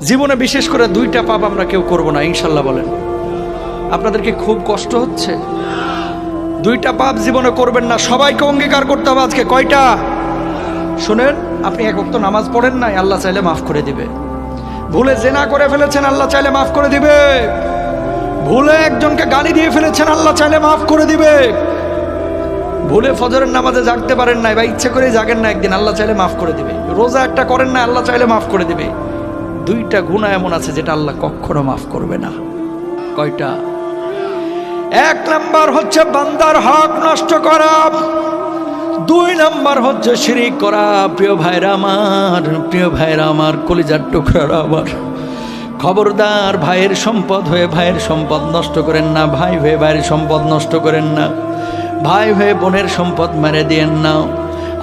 জীবনে বিশেষ করে দুইটা পাপ আমরা কেউ করব না ইনশাল্লাহ। বলেন, আপনাদের কি খুব কষ্ট হচ্ছে? দুইটা পাপ জীবনে করবেন না, সবাইকে অঙ্গীকার করতে হবে আজকে। কয়টা? শুনেন, আপনি এক ওয়াক্ত নামাজ পড়েন নাই, আল্লাহ চাইলে মাফ করে দিবে। ভুলে জেনা করে ফেলেছেন, আল্লাহ চাইলে মাফ করে দিবে। ভুলে একজনকে গালি দিয়ে ফেলেছেন, আল্লাহ চাইলে মাফ করে দিবে। ভুলে ফজরের নামাজে জাগতে পারেন নাই বা ইচ্ছে করে জাগেন না, একদিন আল্লাহ চাইলে মাফ করে দিবে। রোজা একটা করেন না, আল্লাহ চাইলে মাফ করে দিবে। দুইটা গুনাহ এমন আছে যেটা আল্লাহ কখনো মাফ করবে না। কয়টা? এক নাম্বার হচ্ছে বান্দার হক নষ্ট করা, দুই নাম্বার হচ্ছে শিরিক করা। প্রিয় ভাইরা আমার, কলিজার টুকরারা আমার, খবরদার, ভাইয়ের সম্পদ হয়ে ভাইয়ের সম্পদ নষ্ট করেন না, ভাই হয়ে ভাইয়ের সম্পদ নষ্ট করেন না, ভাই হয়ে বোনের সম্পদ মেরে দিয়েন না,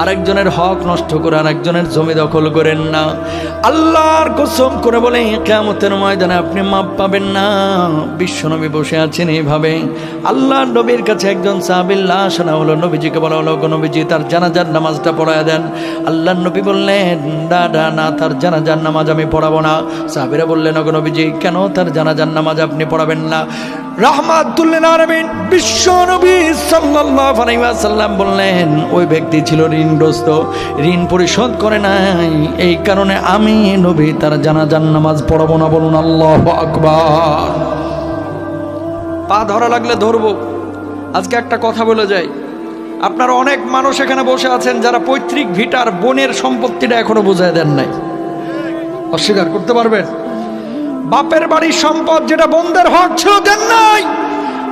আরেকজনের হক নষ্ট করে আরেকজনের জমি দখল করেন না। আল্লাহর কসম করে বলে কিয়ামতের ময়দানে আপনি মাপ পাবেন না। বিশ্বনবী বসে আছেন এইভাবে, আল্লাহর নবীর কাছে একজন সাহাবীর লাশ আনা হলো। নবীজিকে বলা হলো, নবীজি তার জানাজার নামাজটা পড়ায় দেন। আল্লাহর নবী বললেন, না, তার জানাজার নামাজ আমি পড়াবো না। সাহাবীরা বললেন, নবীজি কেন তার জানাজার নামাজ আপনি পড়াবেন না? রাহমাতুল লিল আলামিন বিশ্বনবী সাল্লাল্লাহু আলাইহি ওয়াসাল্লাম বললেন, ওই ব্যক্তি ছিল ঋণগ্রস্ত, ঋণ পরিশোধ করে নাই, এই কারণে আমি নবী তার জানাজার নামাজ পড়াবো না। বলুন আল্লাহু আকবার। পা ধরা লাগলে ধরবো। আজকে একটা কথা বলে যাই, আপনারা অনেক মানুষ এখানে বসে আছেন যারা পৈতৃক ভিটার বোনের সম্পত্তিটা এখনো বুঝায় দেন নাই। অস্বীকার করতে পারবেন? বাপের বাড়ির সম্পদ যেটা বোনদের হক ছিল দেন নাই।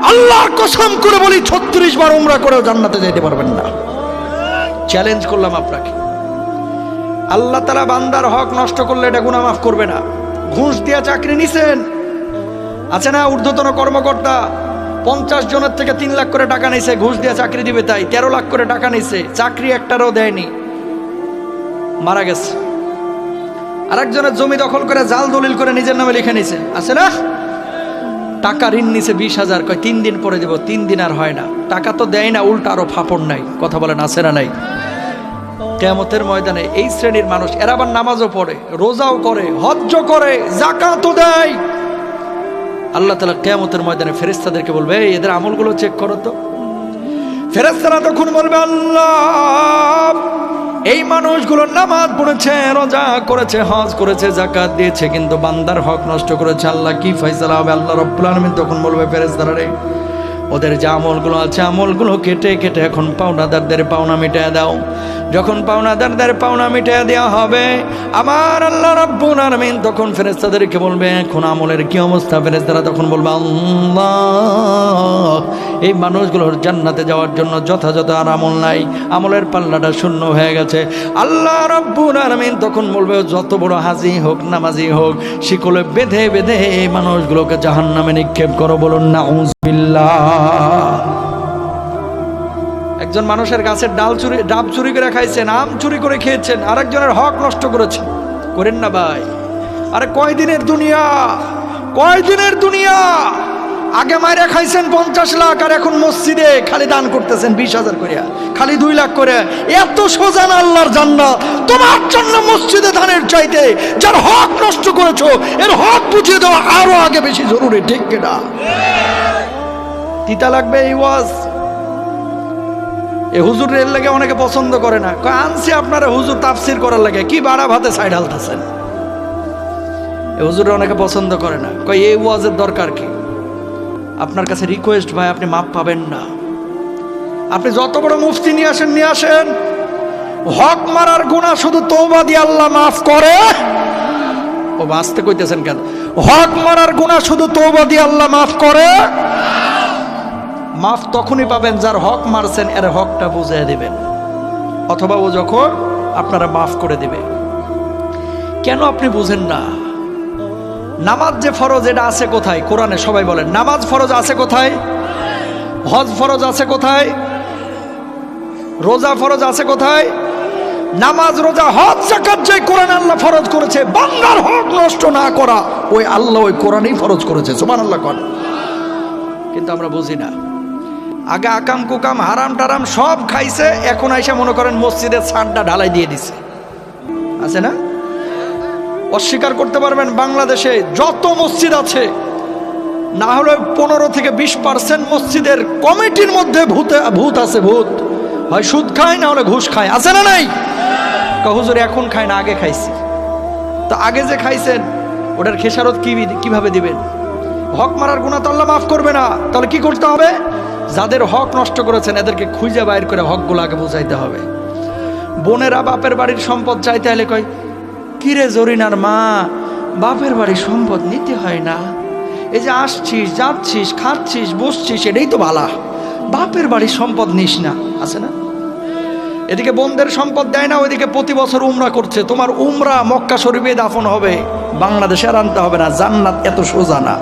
আল্লাহর কসম করে বলি 36 বার উমরা করেও জান্নাতে যেতে পারবেন না। চ্যালেঞ্জ করলাম আপনাকে। আল্লাহ তাআলা বান্দার হক নষ্ট করলে এটা গুনাহ মাফ করবে না। ঘুষ দিয়ে চাকরি নিছেন, আছে না ঊর্ধ্বতন কর্মকর্তা 50 জনের থেকে 3 লাখ করে টাকা নিছে, ঘুষ দিয়ে চাকরি দিবে তাই 13 লাখ করে টাকা নিছে, চাকরি একটারও দেয়নি, মারা গেছে। আরেকজনের জমি দখল করে জাল দলিল করে নিজের নামে লিখে নিছে, আছে না? টাকা ঋণ নিছে 20,000, কয় 3 দিন পরে দেব, 3 দিন আর হয় না, টাকা তো দেয় না, উল্টা আরো ফাপড় নাই। কথা বলেন, আছে না নাই? কিয়ামতের ময়দানে এই শ্রেণীর মানুষ, এরা আবার নামাজও পড়ে, রোজাও করে, হজ্জ করে, যাকাতও দেয়। আল্লাহ তাআলা কিয়ামতের ময়দানে ফেরেশতাদেরকে বলবে, এদের আমলগুলো চেক করো তো। ফেরেশতারা তখন বলবে, আল্লাহ, এই মানুষগুলো নামাজ পড়েছে, রোজা করেছে, হজ করেছে, যাকাত দিয়েছে, কিন্তু বান্দার হক নষ্ট করেছে। আল্লাহ কি ফয়সালা হবে? আল্লাহ রাব্বুল আলামিন তখন বলবে, ফেরেশতারা রে, ওদের যে আমলগুলো আছে আমলগুলো কেটে কেটে এখন পাওনাদারদের পাওনা মিটায় দাও। যখন পাওনাদারদের পাওনা মিটায় দেওয়া হবে, আমার আল্লাহ রাব্বুল আলামিন তখন ফেরেশতাদেরকে বলবে, এখন আমলের কি অবস্থা? ফেরেশতারা তখন বলবে, আল্লাহ, এই মানুষগুলোর জান্নাতে যাওয়ার জন্য যথাযথ আর আমল নাই, আমলের পাল্লাটা শূন্য হয়ে গেছে। আল্লাহ রাব্বুল আলামিন তখন বলবে, যত বড় হাজি হোক, নামাজি হোক, শিকলে বেঁধে বেঁধে এই মানুষগুলোকে জাহান্নামে নিক্ষেপ করো। বলুন নাউযুবিল্লাহ। একজন মানুষের গাছের ডাব চুরি করে খাইছেন, আম চুরি করে খেয়েছেন, আরেকজনের হক নষ্ট করেছেন। করেন না ভাই? আরে কয়দিনের দুনিয়া? আগে মাইরে খাইছেন 50 লাখ, আর এখন মসজিদে খালি দান করতেছেন 20,000 করে, খালি 2 লাখ করে। এত সোজা না আল্লাহর জান্নাত? তোমার জন্য মসজিদে দানের চাইতে যার হক নষ্ট করেছো এর হক বুঝিয়ে দেওয়া আরো আগে বেশি জরুরি। ঠিক কিনা? তিতা লাগবে এই ওয়াজ। এই হুজুরের লাগে অনেকে পছন্দ করে না, আনছি আপনারা হুজুর তাফসির করার লাগে, কি বাড়া ভাতে সাইড হালতেছেন। এই হুজুরে অনেকে পছন্দ করে না, কই এই ওয়াজের দরকার কি? আপনার কাছে রিকোয়েস্ট ভাই, আপনি মাপ পাবেন না। আপনি যত বড় মুফতি নিয়ে আসেন, হক মারার গুনাহ শুধু তওবা দিয়ে আল্লাহ মাফ করে। ও বাঁচতে কইতেছেন কেন? হক মারার গুনাহ শুধু তওবা দিয়ে আল্লাহ মাফ করে। মাফ তখনই পাবেন যার হক মারছেন এর হকটা বুঝিয়ে দিবেন, অথবা ও যখন আপনারা মাফ করে দিবে। কেন আপনি বুঝেন না? নামাজ যে ফরজ, এটা আছে কোথায় কোরআনে? সবাই বলেন, নামাজ ফরজ আছে কোথায়? হজ ফরজ আছে কোথায়? রোজা ফরজ আছে কোথায়? নামাজ, রোজা, হজ, যাকাত যে কোরআন আল্লাহ ফরজ করেছে, বান্দার হক নষ্ট না করা, ওই আল্লাহ ওই কোরআনেই ফরজ করেছে। সুবহানাল্লাহ কোন। কিন্তু আমরা বুঝি না। আগে আকাম কুকাম হারাম টারাম সব খাইছে, এখন আইসা মনে করেন মসজিদের ছাদটা ঢালাই দিয়ে দিছে, আছে না? অস্বীকার করতে পারবেন বাংলাদেশে যত মসজিদ আছে না হলে 15-20% মসজিদের কমিটির মধ্যে ভূত আছে। ভূত হয় সুদ খায় না হলে ঘুষ খায়, আছে না নাই? হুজুর এখন খায় না, আগে খাইছি। তো আগে যে খাইছেন ওটার খেসারত কিভাবে দিবেন? হক মারার গুনাহ তো আল্লাহ মাফ করবে না। তাহলে কি করতে হবে? যাদের হক নষ্ট করেছেন এদেরকে খুঁজে বাইর করে হকগুলো আগে বুঝাইতে হবে। বোনেরা বাপের বাড়ির সম্পদ চাইতে হলে কয়, কিরে জরিনার মা, বাপের বাড়ির সম্পদ নিতে হয় না, এই যে আসছিস যাচ্ছিস খাচ্ছিস বসছিস এটাই তো ভালা, বাপের বাড়ির সম্পদ নিস না, আছে না? এদিকে বোনদের সম্পদ দেয় না, ওইদিকে প্রতি বছর উমরা করছে। তোমার উমরা মক্কা শরীফে দাফন হবে, বাংলাদেশে আর আনতে হবে না। জান্নাত এত সোজা না।